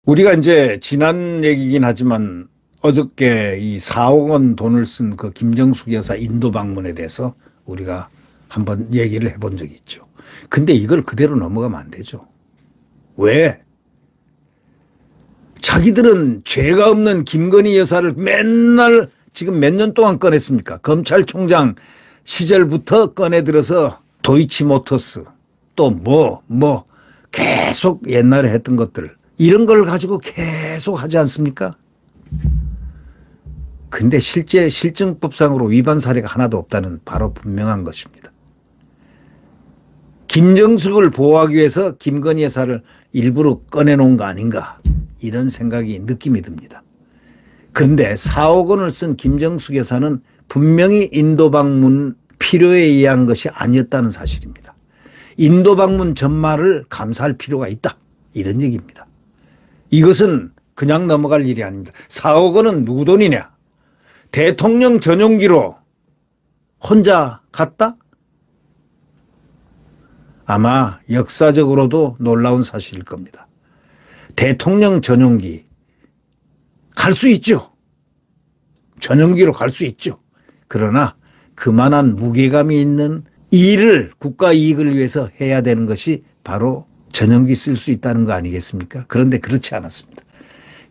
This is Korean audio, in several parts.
우리가 이제 지난 얘기긴 하지만 어저께 이 4억 원 돈을 쓴 그 김정숙 여사 인도 방문에 대해서 우리가 한번 얘기를 해본 적이 있죠. 근데 이걸 그대로 넘어가면 안 되죠. 왜? 자기들은 죄가 없는 김건희 여사를 맨날 지금 몇 년 동안 꺼냈습니까? 검찰총장 시절부터 꺼내들어서 도이치모터스 또 계속 옛날에 했던 것들 이런 걸 가지고 계속 하지 않습니까? 근데 실제 실증법상으로 위반 사례가 하나도 없다는 바로 분명한 것입니다. 김정숙을 보호하기 위해서 김건희 여사를 일부러 꺼내놓은 거 아닌가 이런 생각이 느낌이 듭니다. 그런데 4억 원을 쓴 김정숙 여사는 분명히 인도 방문 필요에 의한 것이 아니었다는 사실입니다. 인도 방문 전말을 감사할 필요가 있다 이런 얘기입니다. 이것은 그냥 넘어갈 일이 아닙니다. 4억 원은 누구 돈이냐? 대통령 전용기로 혼자 갔다? 아마 역사적으로도 놀라운 사실일 겁니다. 대통령 전용기 갈 수 있죠. 전용기로 갈 수 있죠. 그러나 그만한 무게감이 있는 일을 국가 이익을 위해서 해야 되는 것이 바로 전용기 쓸 수 있다는 거 아니겠습니까? 그런데 그렇지 않았습니다.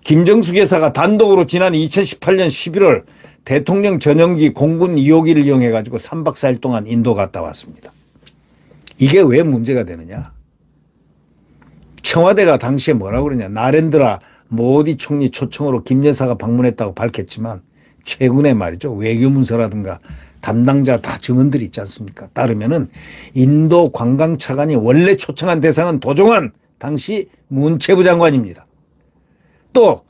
김정숙 여사가 단독으로 지난 2018년 11월 대통령 전용기 공군 2호기를 이용해 가지고 3박 4일 동안 인도 갔다 왔습니다. 이게 왜 문제가 되느냐? 청와대가 당시에 뭐라고 그러냐? 나렌드라 모디 총리 초청으로 김 여사가 방문했다고 밝혔지만 최근에 말이죠. 외교문서라든가 담당자 다 증언들이 있지 않습니까? 따르면은 인도 관광차관이 원래 초청한 대상은 도종환 당시 문체부 장관입니다. 또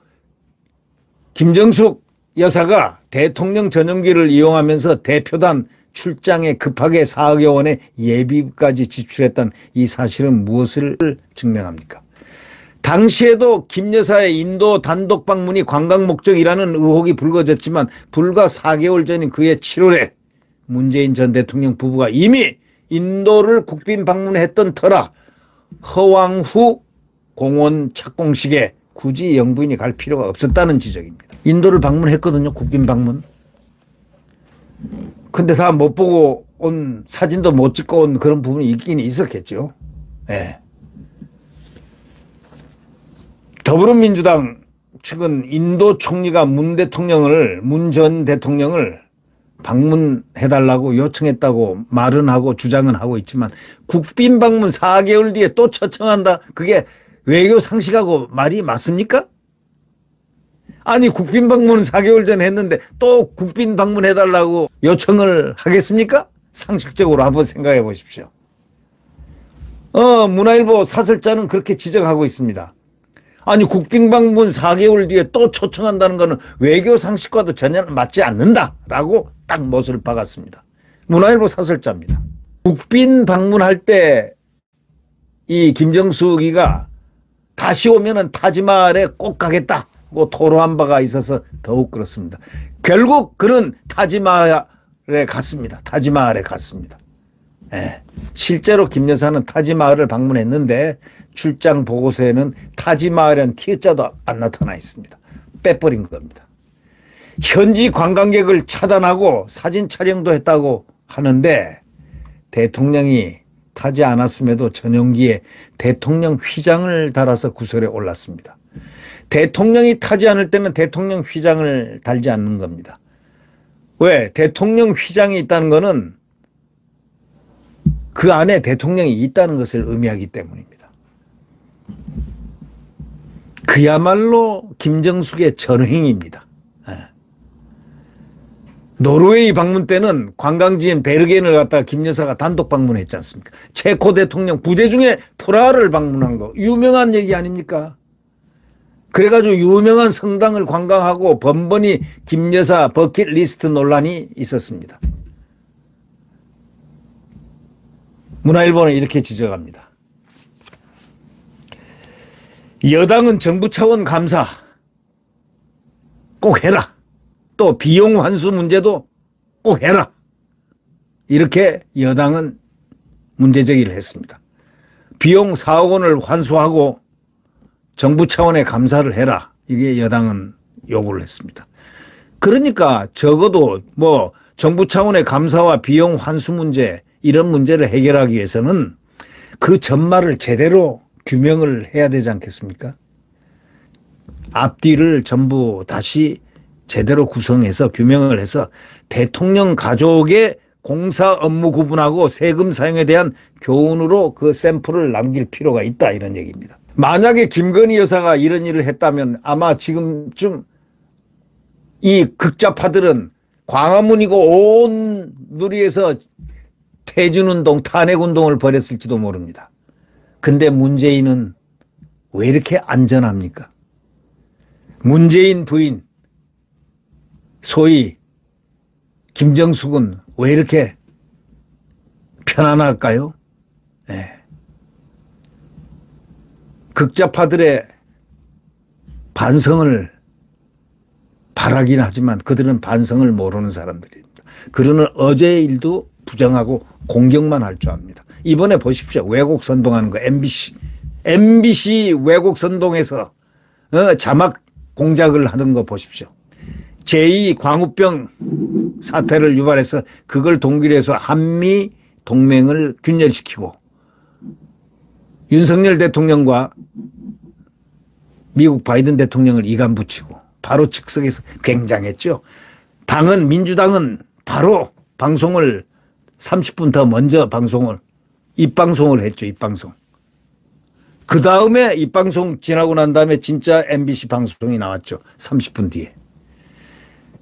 김정숙 여사가 대통령 전용기를 이용하면서 대표단 출장에 급하게 4억여 원의 예비까지 지출했던 이 사실은 무엇을 증명합니까? 당시에도 김 여사의 인도 단독 방문이 관광 목적이라는 의혹이 불거졌지만 불과 4개월 전인 그해 7월에 문재인 전 대통령 부부가 이미 인도를 국빈 방문했던 터라 허황 후 공원 착공식에 굳이 영부인이 갈 필요가 없었다는 지적입니다. 인도를 방문했거든요. 국빈 방문. 근데 다 못 보고 온 사진도 못 찍고 온 그런 부분이 있긴 있었겠죠. 네. 더불어민주당 측은 인도 총리가 문 전 대통령을 방문해달라고 요청했다고 말은 하고 주장은 하고 있지만 국빈 방문 4개월 뒤에 또 초청한다. 그게 외교 상식하고 말이 맞습니까? 아니 국빈 방문은 4개월 전에 했는데 또 국빈 방문해달라고 요청을 하겠습니까? 상식적으로 한번 생각해 보십시오. 문화일보 사설자는 그렇게 지적하고 있습니다. 아니 국빈 방문 4개월 뒤에 또 초청한다는 것은 외교 상식과도 전혀 맞지 않는다라고 딱 못을 박았습니다. 문화일보 사설자입니다. 국빈 방문할 때 이 김정숙이가 다시 오면은 타지마할에 꼭 가겠다고 토로한 바가 있어서 더욱 그렇습니다. 결국 그는 타지마할에 갔습니다. 타지마할에 갔습니다. 예. 실제로 김 여사는 타지마할을 방문했는데 출장 보고서에는 타지마할이라는 티자도 안 나타나 있습니다. 빼버린 겁니다. 현지 관광객을 차단하고 사진 촬영도 했다고 하는데 대통령이 타지 않았음에도 전용기에 대통령 휘장을 달아서 구설에 올랐습니다. 대통령이 타지 않을 때면 대통령 휘장을 달지 않는 겁니다. 왜? 대통령 휘장이 있다는 것은 그 안에 대통령이 있다는 것을 의미하기 때문입니다. 그야말로 김정숙의 전횡입니다. 노르웨이 방문 때는 관광지인 베르겐을 갖다가 김 여사가 단독 방문했지 않습니까? 체코 대통령 부재 중에 프라하를 방문한 거 유명한 얘기 아닙니까? 그래가지고 유명한 성당을 관광하고 번번이 김 여사 버킷리스트 논란이 있었습니다. 문화일보는 이렇게 지적합니다. 여당은 정부 차원 감사 꼭 해라. 또 비용 환수 문제도 꼭 해라. 이렇게 여당은 문제 제기를 했습니다. 비용 4억 원을 환수하고 정부 차원의 감사를 해라. 이게 여당은 요구를 했습니다. 그러니까 적어도 뭐 정부 차원의 감사와 비용 환수 문제 이런 문제를 해결하기 위해서는 그 전말을 제대로 규명을 해야 되지 않겠습니까? 앞뒤를 전부 다시 제대로 구성해서 규명을 해서 대통령 가족의 공사 업무 구분하고 세금 사용에 대한 교훈으로 그 샘플을 남길 필요가 있다 이런 얘기입니다. 만약에 김건희 여사가 이런 일을 했다면 아마 지금쯤 이 극좌파들은 광화문이고 온 누리에서 퇴진운동, 탄핵운동을 벌였을지도 모릅니다. 근데 문재인은 왜 이렇게 안전합니까? 문재인 부인 소위 김정숙은 왜 이렇게 편안할까요? 네. 극좌파들의 반성을 바라긴 하지만 그들은 반성을 모르는 사람들입니다. 그들은 어제의 일도 부정하고 공격만 할 줄 압니다. 이번에 보십시오. 왜곡 선동하는 거 MBC 왜곡 선동해서 자막 공작을 하는 거 보십시오. 제2 광우병 사태를 유발해서 그걸 동기로 해서 한미 동맹을 균열시키고 윤석열 대통령과 미국 바이든 대통령을 이간 붙이고 바로 즉석에서 굉장했죠. 민주당은 바로 방송을 30분 더 먼저 입방송을 했죠. 입방송. 그 다음에 입방송 지나고 난 다음에 진짜 MBC 방송이 나왔죠. 30분 뒤에.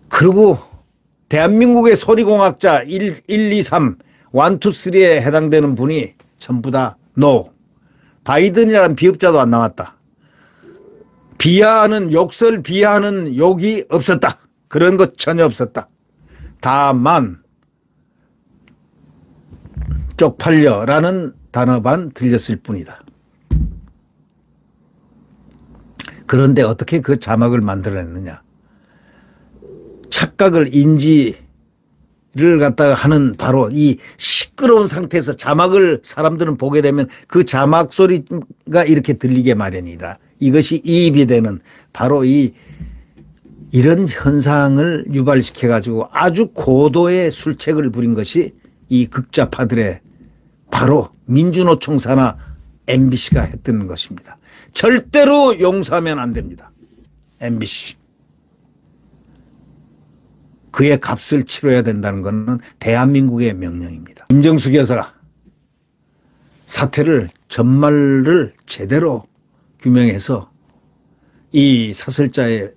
그리고 대한민국의 소리공학자 1, 2, 3, 1, 2, 3에 해당되는 분이 전부 다 NO. 바이든이라는 비업자도 안 나왔다. 욕설 비하하는 욕이 없었다. 그런 것 전혀 없었다. 다만 쪽팔려라는 단어만 들렸을 뿐이다. 그런데 어떻게 그 자막을 만들어냈느냐. 착각을 인지를 갖다가 하는 바로 이 시끄러운 상태에서 자막을 사람들은 보게 되면 그 자막 소리가 이렇게 들리게 마련이다. 이것이 이입이 되는 바로 이런 현상을 유발시켜 가지고 아주 고도의 술책을 부린 것이 이 극좌파들의 바로 민주노총 산하 MBC가 했던 것입니다. 절대로 용서하면 안 됩니다. MBC. 그의 값을 치러야 된다는 것은 대한민국의 명령입니다. 김정숙 여사가 사태를 전말을 제대로 규명해서 이 사설자의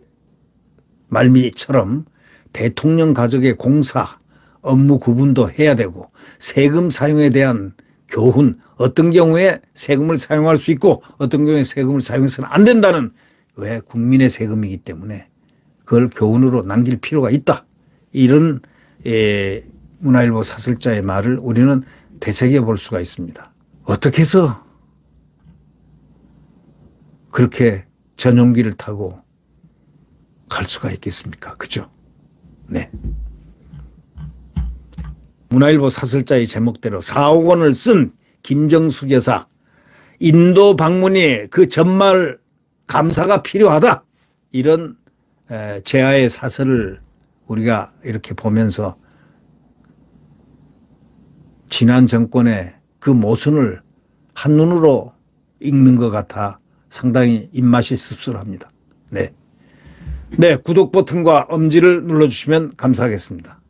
말미처럼 대통령 가족의 공사, 업무 구분도 해야 되고 세금 사용에 대한 교훈, 어떤 경우에 세금을 사용할 수 있고 어떤 경우에 세금을 사용해서는 안 된다는 왜 국민의 세금이기 때문에 그걸 교훈으로 남길 필요가 있다. 이런 문화일보 사설자의 말을 우리는 되새겨 볼 수가 있습니다. 어떻게 해서 그렇게 전용기를 타고 갈 수가 있겠습니까? 그죠? 네. 문화일보 사설자의 제목대로 4억 원을 쓴 김정숙 여사 인도 방문이 그 전말 감사가 필요하다. 이런 제아의 사설을 우리가 이렇게 보면서 지난 정권의 그 모순을 한눈으로 읽는 것 같아 상당히 입맛이 씁쓸합니다. 네. 네, 구독 버튼과 엄지를 눌러주시면 감사하겠습니다.